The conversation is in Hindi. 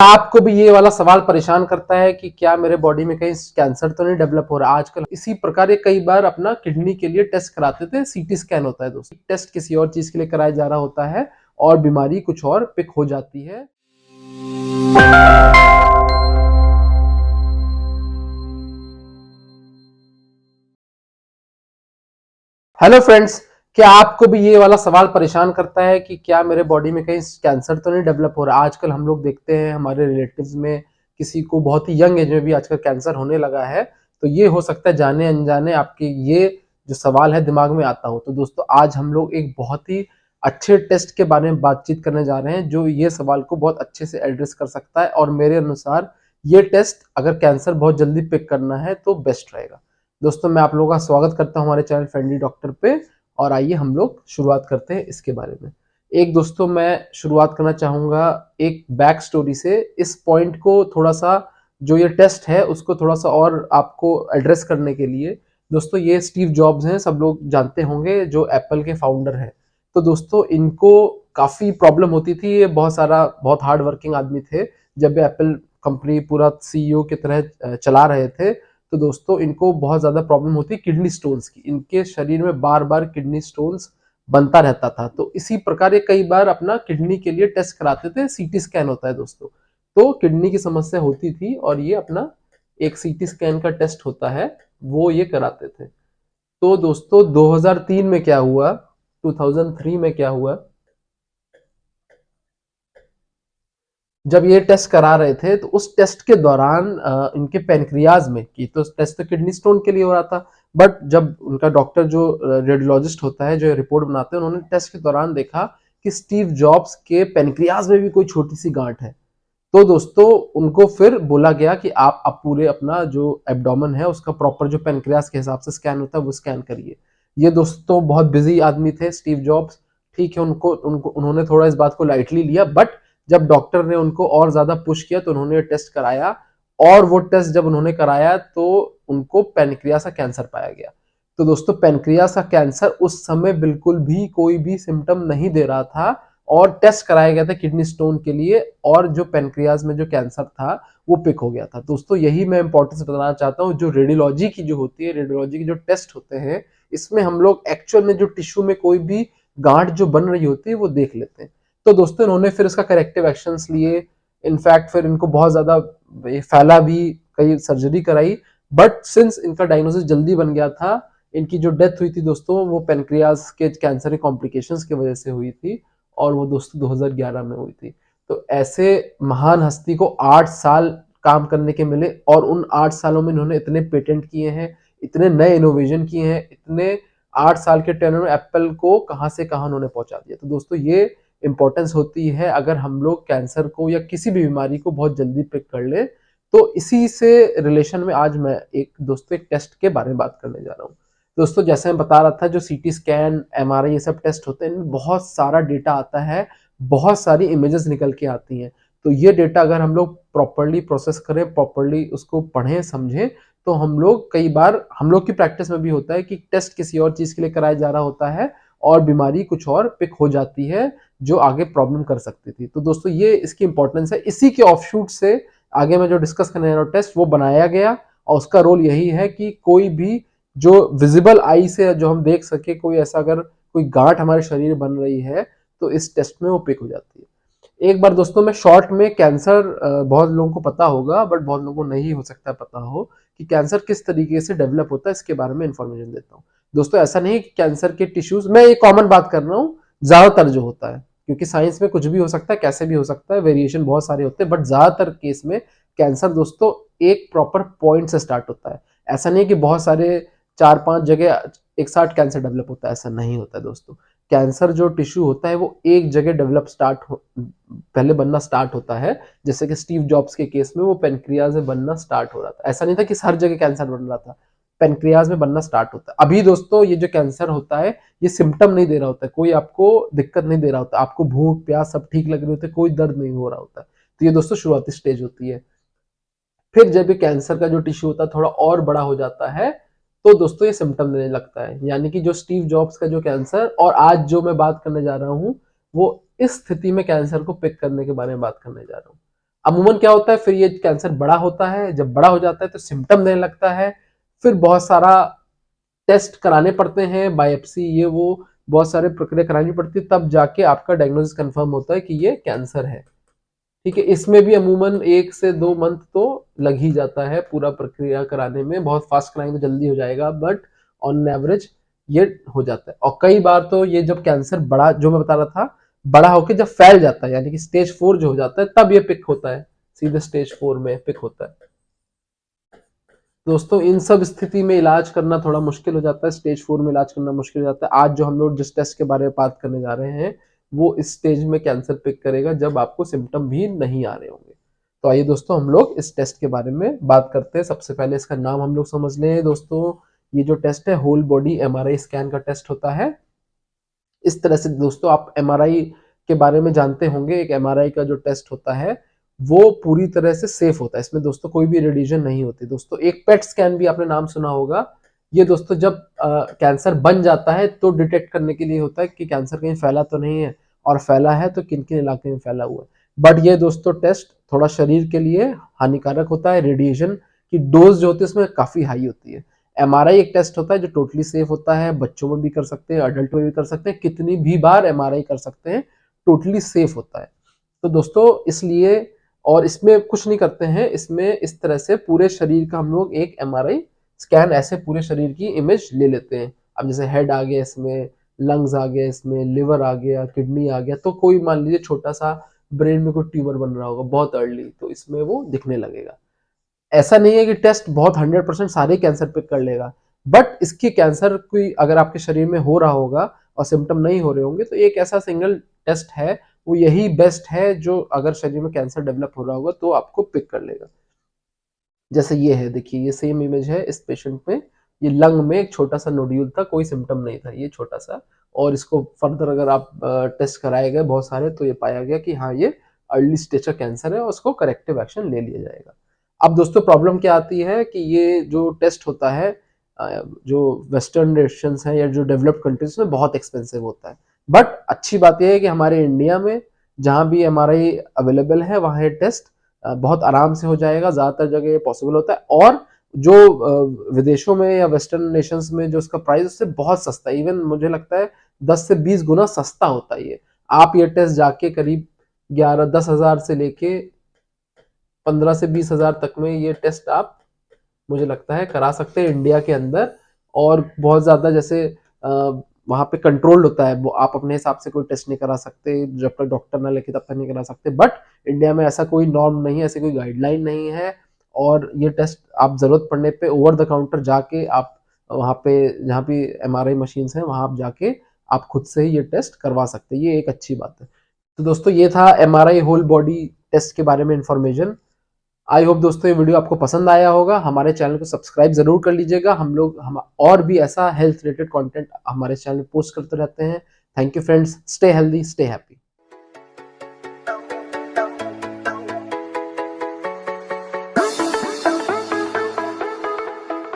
आपको भी ये वाला सवाल परेशान करता है कि क्या मेरे बॉडी में कहीं कैंसर तो नहीं डेवलप हो रहा। आजकल इसी प्रकार ये कई बार अपना किडनी के लिए टेस्ट कराते थे। सीटी स्कैन होता है दोस्तों, टेस्ट किसी और चीज के लिए कराया जा रहा होता है और बीमारी कुछ और पिक हो जाती है। हेलो फ्रेंड्स, क्या आपको भी ये वाला सवाल परेशान करता है कि क्या मेरे बॉडी में कहीं कैंसर तो नहीं डेवलप हो रहा। आजकल हम लोग देखते हैं हमारे रिलेटिव्स में किसी को बहुत ही यंग एज में भी आजकल कैंसर होने लगा है। तो ये हो सकता है जाने अनजाने आपके ये जो सवाल है दिमाग में आता हो। तो दोस्तों आज हम लोग एक बहुत ही अच्छे टेस्ट के बारे में बातचीत करने जा रहे हैं जो ये सवाल को बहुत अच्छे से एड्रेस कर सकता है और मेरे अनुसार ये टेस्ट अगर कैंसर बहुत जल्दी पिक करना है तो बेस्ट रहेगा। दोस्तों मैं आप लोगों का स्वागत करता हूं हमारे चैनल फ्रेंडली डॉक्टर पे और आइए हम लोग शुरुआत करते हैं इसके बारे में। एक दोस्तों मैं शुरुआत करना चाहूंगा एक बैक स्टोरी से। इस पॉइंट को थोड़ा सा जो ये टेस्ट है उसको थोड़ा सा और आपको एड्रेस करने के लिए, दोस्तों ये स्टीव जॉब्स हैं, सब लोग जानते होंगे, जो एप्पल के फाउंडर हैं। तो दोस्तों इनको काफी प्रॉब्लम होती थी। ये बहुत हार्ड वर्किंग आदमी थे। जब एप्पल कंपनी पूरा सीईओ की तरह चला रहे थे तो दोस्तों इनको बहुत ज्यादा प्रॉब्लम होती है किडनी स्टोन्स की। इनके शरीर में बार बार किडनी स्टोन्स बनता रहता था। तो इसी प्रकार ये कई बार अपना किडनी के लिए टेस्ट कराते थे। सीटी स्कैन होता है दोस्तों, तो किडनी की समस्या होती थी और ये अपना एक सीटी स्कैन का टेस्ट होता है वो ये कराते थे। तो दोस्तों 2003 में क्या हुआ, 2003 में क्या हुआ, जब ये टेस्ट करा रहे थे तो उस टेस्ट के दौरान इनके पेनक्रियाज में, की तो टेस्ट तो किडनी स्टोन के लिए हो रहा था, बट जब उनका डॉक्टर जो रेडियोलॉजिस्ट होता है जो रिपोर्ट बनाते हैं, उन्होंने टेस्ट के दौरान देखा कि स्टीव जॉब्स के पेनक्रियाज में भी कोई छोटी सी गांठ है। तो दोस्तों उनको फिर बोला गया कि आप पूरे अपना जो एब्डोमेन है उसका प्रॉपर जो पेनक्रियाज के हिसाब से स्कैन होता है वो स्कैन करिए। ये दोस्तों बहुत बिजी आदमी थे स्टीव जॉब्स, ठीक है, उनको उनको उन्होंने थोड़ा इस बात को लाइटली लिया, बट जब डॉक्टर ने उनको और ज्यादा पुश किया तो उन्होंने टेस्ट कराया और वो टेस्ट जब उन्होंने कराया तो उनको पेनक्रियास का कैंसर पाया गया। तो दोस्तों पेनक्रियास का कैंसर उस समय बिल्कुल भी कोई भी सिम्टम नहीं दे रहा था और टेस्ट कराया गया था किडनी स्टोन के लिए और जो पेनक्रियाज में जो कैंसर था वो पिक हो गया था। दोस्तों यही मैं इंपॉर्टेंस बताना चाहता हूँ। जो रेडियोलॉजी की जो होती है, रेडियोलॉजी की जो टेस्ट होते हैं, इसमें हम लोग एक्चुअल में जो टिश्यू में कोई भी गांठ जो बन रही होती है वो देख लेते हैं। तो दोस्तों इन्होंने फिर इसका करेक्टिव एक्शंस लिए। इनफैक्ट फिर इनको बहुत ज्यादा फैला भी, कई सर्जरी कराई, बट सिंस इनका डायग्नोसिस जल्दी बन गया था, इनकी जो डेथ हुई थी दोस्तों वो पेनक्रियाज के कैंसर के कॉम्प्लिकेशंस की वजह से हुई थी और वो दोस्तों 2011 में हुई थी। तो ऐसे महान हस्ती को 8 साल काम करने के मिले और उन 8 सालों में इन्होंने इतने पेटेंट किए हैं, इतने नए इनोवेशन किए हैं, इतने 8 साल के टर्न में एप्पल को कहां से कहां उन्होंने पहुंचा दिया। तो दोस्तों ये इंपॉर्टेंस होती है अगर हम लोग कैंसर को या किसी भी बीमारी को बहुत जल्दी पिक कर ले। तो इसी से रिलेशन में आज मैं एक टेस्ट के बारे में बात करने जा रहा हूँ। दोस्तों जैसे मैं बता रहा था, जो सीटी स्कैन, एमआरआई, ये सब टेस्ट होते हैं, इनमें बहुत सारा डेटा आता है, बहुत सारी इमेजेस निकल के आती हैं। तो ये डेटा अगर हम लोग प्रॉपरली प्रोसेस करें, प्रॉपरली उसको पढ़ें समझें, तो हम लोग कई बार हम लोग की प्रैक्टिस में भी होता है कि टेस्ट किसी और चीज के लिए कराया जा रहा होता है और बीमारी कुछ और पिक हो जाती है जो आगे प्रॉब्लम कर सकती थी। तो दोस्तों ये इसकी इंपॉर्टेंस है। इसी के ऑफशूट से आगे मैं जो डिस्कस करने जा रहा हूँ टेस्ट वो बनाया गया और उसका रोल यही है कि कोई भी जो विजिबल आई से जो हम देख सके, कोई ऐसा अगर कोई गांठ हमारे शरीर बन रही है तो इस टेस्ट में वो पिक हो जाती है। एक बार दोस्तों मैं शॉर्ट में कैंसर, बहुत लोगों को पता होगा बट बहुत लोगों को नहीं हो सकता पता हो कि कैंसर किस तरीके से डेवलप होता है, इसके बारे में इंफॉर्मेशन देता हूँ। दोस्तों ऐसा नहीं कि कैंसर के टिश्यूज, मैं एक कॉमन बात कर रहा हूँ, ज्यादातर जो होता है, क्योंकि साइंस में कुछ भी हो सकता है, कैसे भी हो सकता है, वेरिएशन बहुत सारे होते हैं, बट ज्यादातर केस में कैंसर दोस्तों एक प्रॉपर पॉइंट से स्टार्ट होता है। ऐसा नहीं है कि बहुत सारे 4-5 जगह एक साथ कैंसर डेवलप होता है, ऐसा नहीं होता है दोस्तों। कैंसर जो टिश्यू होता है वो एक जगह पहले बनना स्टार्ट होता है। जैसे कि स्टीव जॉब्स के केस में वो पेनक्रियाज में बनना स्टार्ट हो रहा था। ऐसा नहीं था कि हर जगह कैंसर बन रहा था, पेनक्रियाज में बनना स्टार्ट होता है। अभी दोस्तों ये जो कैंसर होता है ये सिम्टम नहीं दे रहा होता है, कोई आपको दिक्कत नहीं दे रहा होता, आपको भूख प्यास सब ठीक लग रही होती है, कोई दर्द नहीं हो रहा होता। तो ये दोस्तों शुरुआती स्टेज होती है। फिर जब ये कैंसर का जो टिश्यू होता है थोड़ा और बड़ा हो जाता है तो दोस्तों ये सिम्टम देने लगता है। यानी कि जो स्टीव जॉब्स का जो कैंसर और आज जो मैं बात करने जा रहा हूँ वो इस स्थिति में कैंसर को पिक करने के बारे में बात करने जा रहा हूँ। अमूमन क्या होता है, फिर ये कैंसर बड़ा होता है, जब बड़ा हो जाता है तो सिम्टम देने लगता है, फिर बहुत सारा टेस्ट कराने पड़ते हैं, बायोप्सी ये वो बहुत सारे प्रक्रिया करानी पड़ती है, तब जाके आपका डायग्नोसिस कंफर्म होता है कि ये कैंसर है। ठीक है, इसमें भी अमूमन 1 से 2 मंथ तो लग ही जाता है पूरा प्रक्रिया कराने में। बहुत फास्ट कराएंगे तो जल्दी हो जाएगा, बट ऑन एवरेज ये हो जाता है। और कई बार तो ये जब कैंसर बड़ा, जो मैं बता रहा था, बड़ा होकर जब फैल जाता है, यानी कि स्टेज 4 जो हो जाता है, तब ये पिक होता है, सीधे स्टेज 4 में पिक होता है। दोस्तों इन सब स्थिति में इलाज करना थोड़ा मुश्किल हो जाता है, स्टेज 4 में इलाज करना मुश्किल हो जाता है। आज जो हम लोग जिस टेस्ट के बारे में बात करने जा रहे हैं, वो इस स्टेज में कैंसर पिक करेगा जब आपको सिम्टम भी नहीं आ रहे होंगे। तो आइए दोस्तों हम लोग इस टेस्ट के बारे में बात करते हैं। सबसे पहले इसका नाम हम लोग समझ लें दोस्तों। ये जो टेस्ट है होल बॉडी एमआरआई स्कैन का टेस्ट होता है। इस तरह से दोस्तों आप एमआरआई के बारे में जानते होंगे, एक एमआरआई का जो टेस्ट होता है वो पूरी तरह से सेफ होता है, इसमें दोस्तों कोई भी रेडिएशन नहीं होती। दोस्तों एक पेट स्कैन भी आपने नाम सुना होगा। ये दोस्तों जब कैंसर बन जाता है तो डिटेक्ट करने के लिए होता है कि कैंसर कहीं फैला तो नहीं है, और फैला है तो किन किन इलाके में फैला हुआ है। बट ये दोस्तों टेस्ट थोड़ा शरीर के लिए हानिकारक होता है, रेडिएशन की डोज जो होती है उसमें काफी हाई होती है। एमआरआई एक टेस्ट होता है जो टोटली सेफ होता है, बच्चों में भी कर सकते हैं, अडल्ट में भी कर सकते हैं, कितनी भी बार एमआरआई कर सकते हैं, टोटली सेफ होता है। तो दोस्तों इसलिए, और इसमें कुछ नहीं करते हैं, इसमें इस तरह से पूरे शरीर का हम लोग एक एमआरआई स्कैन ऐसे पूरे शरीर की इमेज ले लेते हैं। अब जैसे हेड आ गया इसमें, लंग्स आ गया इसमें, लिवर आ गया, किडनी आ गया, तो कोई मान लीजिए छोटा सा ब्रेन में कोई ट्यूमर बन रहा होगा बहुत अर्ली, तो इसमें वो दिखने लगेगा। ऐसा नहीं है कि टेस्ट बहुत 100% सारे कैंसर पे कर लेगा, बट इसकी कैंसर कोई अगर आपके शरीर में हो रहा होगा और सिम्टम नहीं हो रहे होंगे, तो एक ऐसा सिंगल टेस्ट है, वो यही बेस्ट है जो अगर शरीर में कैंसर डेवलप हो रहा होगा तो आपको पिक कर लेगा। जैसे ये है, देखिए ये सेम इमेज है इस पेशेंट में। ये लंग में एक छोटा सा नोड्यूल था, कोई सिम्टम नहीं था, ये छोटा सा, और इसको फर्दर अगर आप टेस्ट कराए गए बहुत सारे, तो ये पाया गया कि हाँ ये अर्ली स्टेज का कैंसर है और उसको करेक्टिव एक्शन ले लिया जाएगा। अब दोस्तों प्रॉब्लम क्या आती है कि ये जो टेस्ट होता है जो वेस्टर्न नेशंस हैं या जो डेवलप्ड कंट्रीज में बहुत एक्सपेंसिव होता है। बट अच्छी बात यह है कि हमारे इंडिया में जहाँ भी एमआरआई अवेलेबल है वहाँ ये टेस्ट बहुत आराम से हो जाएगा, ज्यादातर जगह ये पॉसिबल होता है। और जो विदेशों में या वेस्टर्न नेशंस में जो इसका प्राइस उससे बहुत सस्ता है, इवन मुझे लगता है 10 से 20 गुना सस्ता होता है ये। आप ये टेस्ट जाके करीब 11-10 हजार से लेके 15 से 20 हजार तक में ये टेस्ट आप, मुझे लगता है, करा सकते हैं इंडिया के अंदर। और बहुत ज्यादा जैसे वहां पे कंट्रोल्ड होता है, वो आप अपने हिसाब से कोई टेस्ट नहीं करा सकते, जब तक डॉक्टर ना लेके तब तक नहीं करा सकते। बट इंडिया में ऐसा कोई नॉर्म नहीं है, ऐसी कोई गाइडलाइन नहीं है, और ये टेस्ट आप जरूरत पड़ने पे ओवर द काउंटर जाके आप वहाँ पे जहाँ भी एमआरआई मशीन्स हैं वहां आप जाके आप खुद से ही ये टेस्ट करवा सकते हैं, ये एक अच्छी बात है। तो दोस्तों ये था एमआरआई होल बॉडी टेस्ट के बारे में इंफॉर्मेशन। आई होप दोस्तों ये वीडियो आपको पसंद आया होगा। हमारे चैनल को सब्सक्राइब जरूर कर लीजिएगा। हम और भी ऐसा हेल्थ रिलेटेड कंटेंट हमारे चैनल में पोस्ट करते रहते हैं। Thank you friends, stay healthy, stay happy.